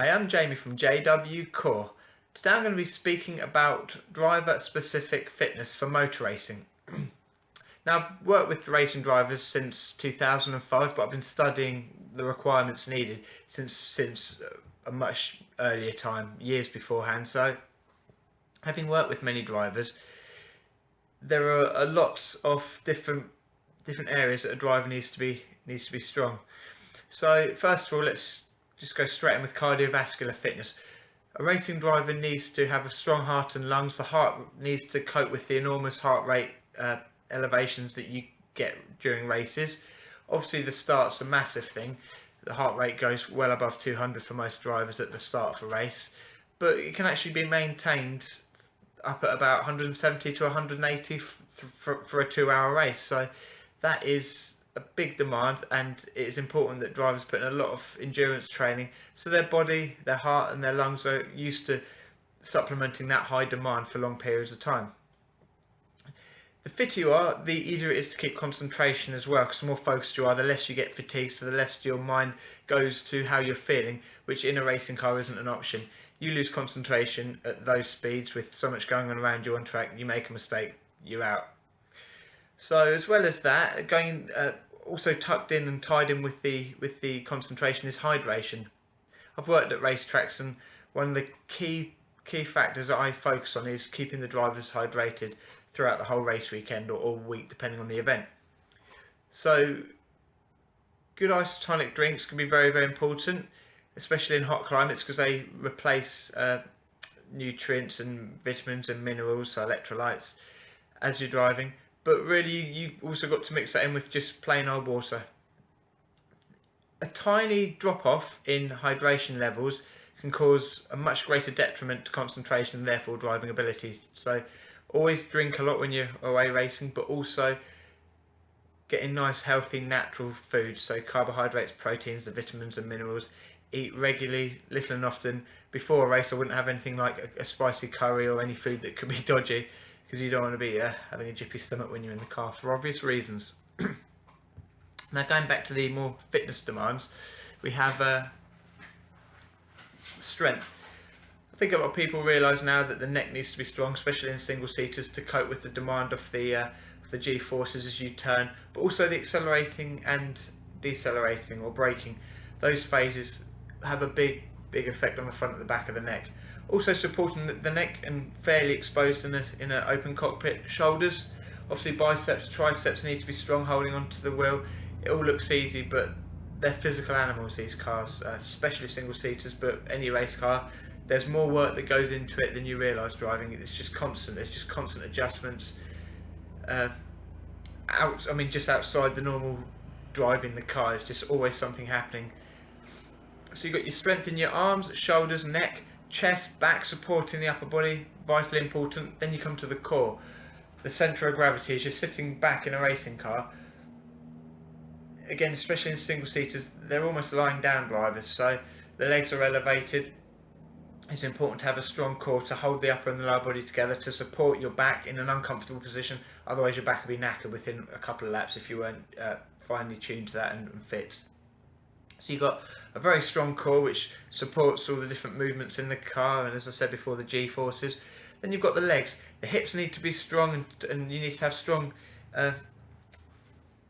Hi, I'm Jamie from JW Core. Today I'm going to be speaking about driver-specific fitness for motor racing. Now, I've worked with racing drivers since 2005, but I've been studying the requirements needed since a much earlier time, years beforehand. So, having worked with many drivers, there are a lot of different areas that a driver needs to be strong. So, first of all, let's just go straight in with cardiovascular fitness. A racing driver needs to have a strong heart and lungs. The heart needs to cope with the enormous heart rate elevations that you get during races. Obviously, the start's a massive thing. The heart rate goes well above 200 for most drivers at the start of a race, but it can actually be maintained up at about 170 to 180 for a 2-hour race. So that is a big demand, and it is important that drivers put in a lot of endurance training so their body, their heart and their lungs are used to supplementing that high demand for long periods of time. The fitter you are, the easier it is to keep concentration as well, because the more focused you are, the less you get fatigued, so the less your mind goes to how you're feeling, which in a racing car isn't an option. You lose concentration at those speeds with so much going on around you on track. You make a mistake, you're out. So as well as that, also tucked in and tied in with the concentration is hydration. I've worked at racetracks, and one of the key factors that I focus on is keeping the drivers hydrated throughout the whole race weekend or all week, depending on the event. So good isotonic drinks can be very, very important, especially in hot climates, because they replace nutrients and vitamins and minerals, so electrolytes, as you're driving. But really, you also got to mix that in with just plain old water. A tiny drop off in hydration levels can cause a much greater detriment to concentration and therefore driving abilities. So always drink a lot when you're away racing, but also getting nice, healthy, natural foods. So carbohydrates, proteins, the vitamins and minerals. Eat regularly, little and often. Before a race, I wouldn't have anything like a spicy curry or any food that could be dodgy, because you don't want to be having a jippy stomach when you're in the car for obvious reasons. Now, going back to the more fitness demands, we have strength. I think a lot of people realise now that the neck needs to be strong, especially in single seaters, to cope with the demand of the G forces as you turn, but also the accelerating and decelerating or braking. Those phases have a big effect on the front and the back of the neck. Also supporting the neck and fairly exposed in an open cockpit. Shoulders, obviously biceps, triceps need to be strong holding onto the wheel. It all looks easy, but they're physical animals, these cars, especially single seaters, but any race car. There's more work that goes into it than you realise driving. It's just constant. There's just constant adjustments. Just outside the normal driving the car, there's just always something happening. So you've got your strength in your arms, shoulders, neck, chest, back, supporting the upper body, vitally important. Then you come to the core, the centre of gravity. As you're sitting back in a racing car, again, especially in single seaters, they're almost lying down drivers, so the legs are elevated. It's important to have a strong core to hold the upper and the lower body together to support your back in an uncomfortable position. Otherwise, your back will be knackered within a couple of laps if you weren't finely tuned to that and fit. So you've got a very strong core which supports all the different movements in the car, and as I said before, the G forces. Then you've got the legs. The hips need to be strong, and you need to have strong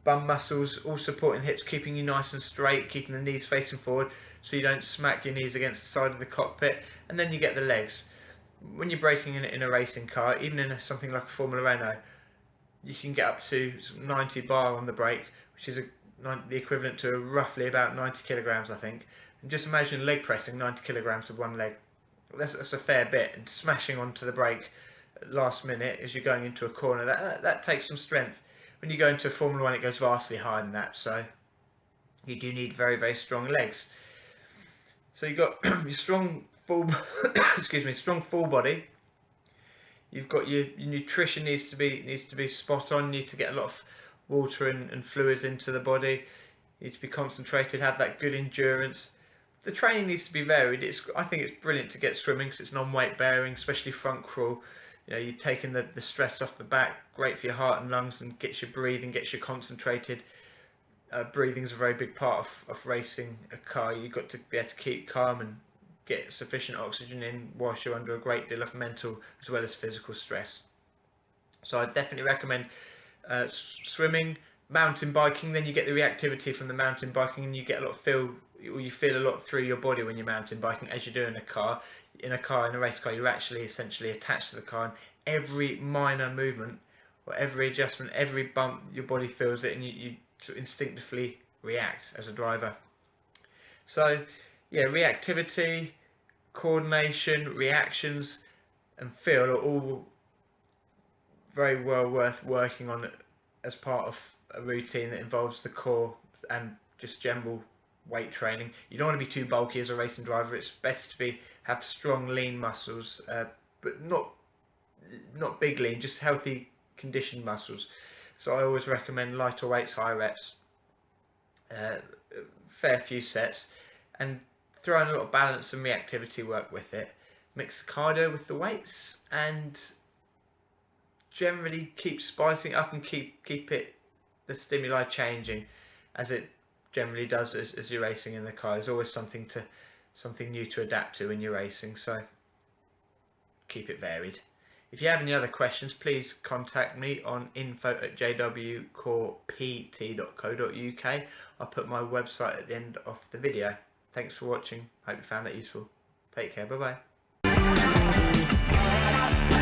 bum muscles, all supporting hips, keeping you nice and straight, keeping the knees facing forward so you don't smack your knees against the side of the cockpit. And then you get the legs. When you're braking in a racing car, even in something like a Formula Renault, you can get up to 90 bar on the brake, which is the equivalent to roughly about 90 kilograms, I think. And just imagine leg pressing 90 kilograms with one leg. That's a fair bit, and smashing onto the brake at last minute as you're going into a corner, that takes some strength. When you go into Formula 1, it goes vastly higher than that, so you do need very, very strong legs. So you've got your strong full strong full body. You've got your nutrition needs to be spot on. You need to get a lot of water and fluids into the body. You need to be concentrated, have that good endurance. The training needs to be varied. I think it's brilliant to get swimming because it's non-weight bearing, especially front crawl. You know, you're taking the stress off the back. Great for your heart and lungs, and gets you breathing, gets you concentrated. Breathing is a very big part of racing a car. You've got to be able to keep calm and get sufficient oxygen in whilst you're under a great deal of mental as well as physical stress. So I definitely recommend swimming, mountain biking. Then you get the reactivity from the mountain biking, and you get a lot of you feel a lot through your body when you're mountain biking, as you do in a car. In a race car, you're actually essentially attached to the car, and every minor movement or every adjustment, every bump, your body feels it, and you instinctively react as a driver. So yeah, reactivity, coordination, reactions, and feel are all very well worth working on as part of a routine that involves the core and just general weight training. You don't want to be too bulky as a racing driver. It's best to have strong lean muscles, but not big lean, just healthy conditioned muscles. So I always recommend lighter weights, high reps, fair few sets, and throw in a lot of balance and reactivity work with it. Mix the cardio with the weights, and generally keep spicing it up and keep the stimuli changing as it generally does as you're racing in the car. There's always something new to adapt to when you're racing, so keep it varied. If you have any other questions, please contact me on info@jwcorept.co.uk. I'll put my website at the end of the video. Thanks for watching. Hope you found that useful. Take care. Bye bye.